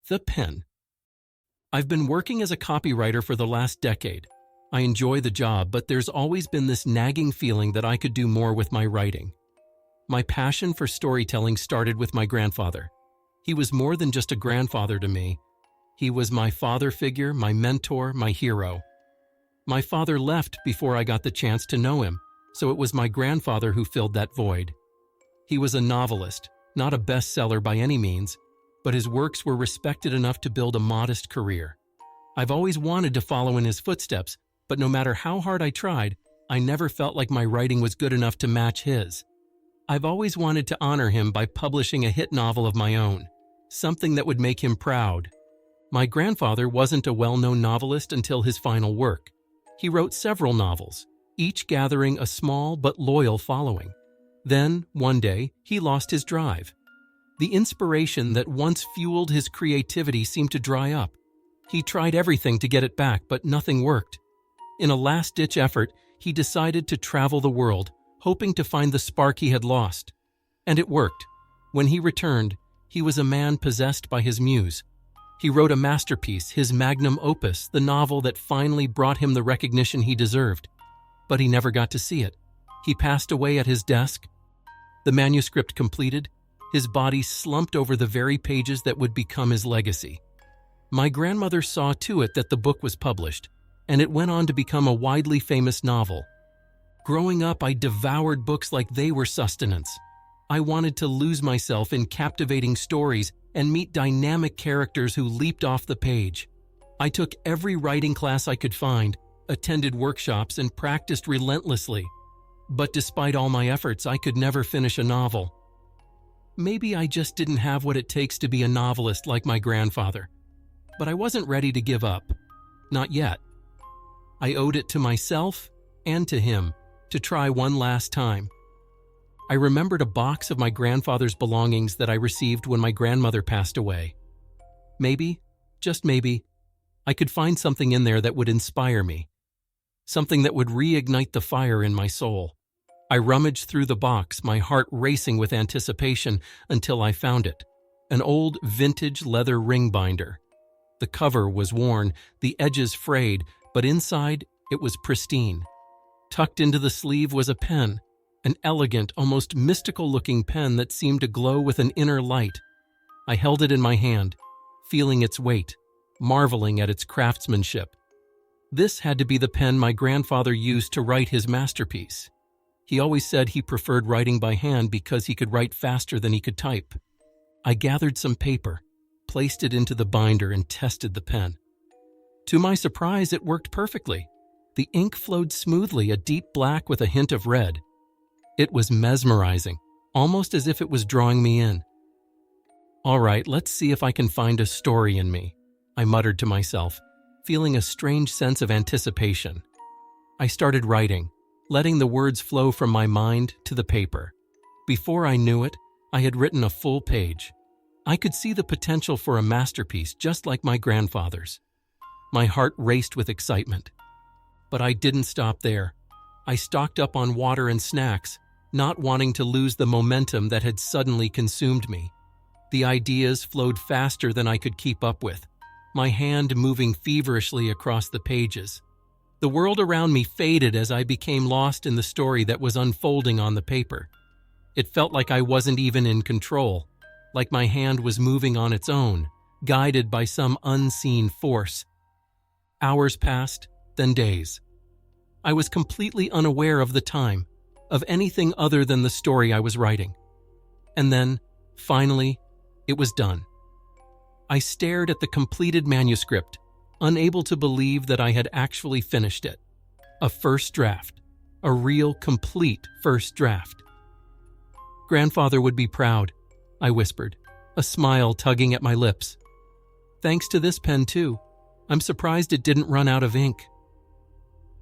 The pen. I've been working as a copywriter for the last decade. I enjoy the job, but there's always been this nagging feeling that I could do more with my writing. My passion for storytelling started with my grandfather. He was more than just a grandfather to me. He was my father figure, my mentor, my hero. My father left before I got the chance to know him, so it was my grandfather who filled that void. He was a novelist, not a bestseller by any means, but his works were respected enough to build a modest career. I've always wanted to follow in his footsteps, but no matter how hard I tried, I never felt like my writing was good enough to match his. I've always wanted to honor him by publishing a hit novel of my own, something that would make him proud. My grandfather wasn't a well-known novelist until his final work. He wrote several novels, each gathering a small but loyal following. Then, one day, he lost his drive. The inspiration that once fueled his creativity seemed to dry up. He tried everything to get it back, but nothing worked. In a last-ditch effort, he decided to travel the world, hoping to find the spark he had lost. And it worked. When he returned, he was a man possessed by his muse. He wrote a masterpiece, his magnum opus, the novel that finally brought him the recognition he deserved. But he never got to see it. He passed away at his desk. The manuscript completed, his body slumped over the very pages that would become his legacy. My grandmother saw to it that the book was published, and it went on to become a widely famous novel. Growing up, I devoured books like they were sustenance. I wanted to lose myself in captivating stories and meet dynamic characters who leaped off the page. I took every writing class I could find, attended workshops, and practiced relentlessly. But despite all my efforts, I could never finish a novel. Maybe I just didn't have what it takes to be a novelist like my grandfather. But I wasn't ready to give up. Not yet. I owed it to myself and to him to try one last time. I remembered a box of my grandfather's belongings that I received when my grandmother passed away. Maybe, just maybe, I could find something in there that would inspire me. Something that would reignite the fire in my soul. I rummaged through the box, my heart racing with anticipation until I found it. An old vintage leather ring binder. The cover was worn, the edges frayed, but inside it was pristine. Tucked into the sleeve was a pen, an elegant, almost mystical-looking pen that seemed to glow with an inner light. I held it in my hand, feeling its weight, marveling at its craftsmanship. This had to be the pen my grandfather used to write his masterpiece. He always said he preferred writing by hand because he could write faster than he could type. I gathered some paper, placed it into the binder, and tested the pen. To my surprise, it worked perfectly. The ink flowed smoothly, a deep black with a hint of red. It was mesmerizing, almost as if it was drawing me in. All right, let's see if I can find a story in me, I muttered to myself, feeling a strange sense of anticipation. I started writing, letting the words flow from my mind to the paper. Before I knew it, I had written a full page. I could see the potential for a masterpiece just like my grandfather's. My heart raced with excitement. But I didn't stop there. I stocked up on water and snacks, not wanting to lose the momentum that had suddenly consumed me. The ideas flowed faster than I could keep up with, my hand moving feverishly across the pages. The world around me faded as I became lost in the story that was unfolding on the paper. It felt like I wasn't even in control, like my hand was moving on its own, guided by some unseen force. Hours passed, then days. I was completely unaware of the time, of anything other than the story I was writing. And then, finally, it was done. I stared at the completed manuscript, unable to believe that I had actually finished it. A first draft. A real, complete first draft. Grandfather would be proud, I whispered, a smile tugging at my lips. Thanks to this pen, too. I'm surprised it didn't run out of ink.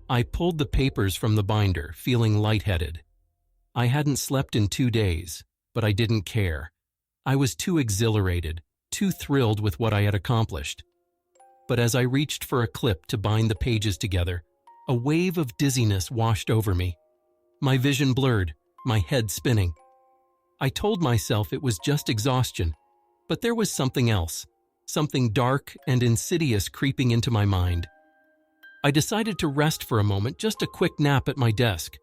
I pulled the papers from the binder, feeling lightheaded. I hadn't slept in 2 days, but I didn't care. I was too exhilarated, too thrilled with what I had accomplished. But as I reached for a clip to bind the pages together, a wave of dizziness washed over me. My vision blurred, my head spinning. I told myself it was just exhaustion, but there was something else, something dark and insidious creeping into my mind. I decided to rest for a moment, just a quick nap at my desk.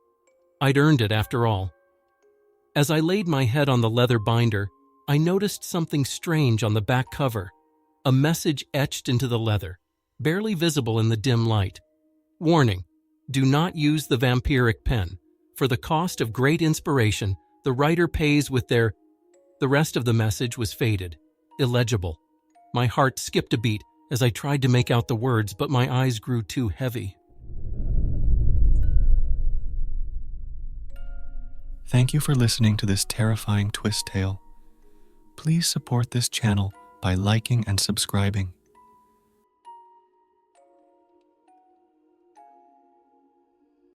I'd earned it after all. As I laid my head on the leather binder, I noticed something strange on the back cover, a message etched into the leather, barely visible in the dim light. Warning: do not use the vampiric pen. For the cost of great inspiration, the writer pays with their... The rest of the message was faded, illegible. My heart skipped a beat as I tried to make out the words, but my eyes grew too heavy. Thank you for listening to this terrifying twist tale. Please support this channel by liking and subscribing.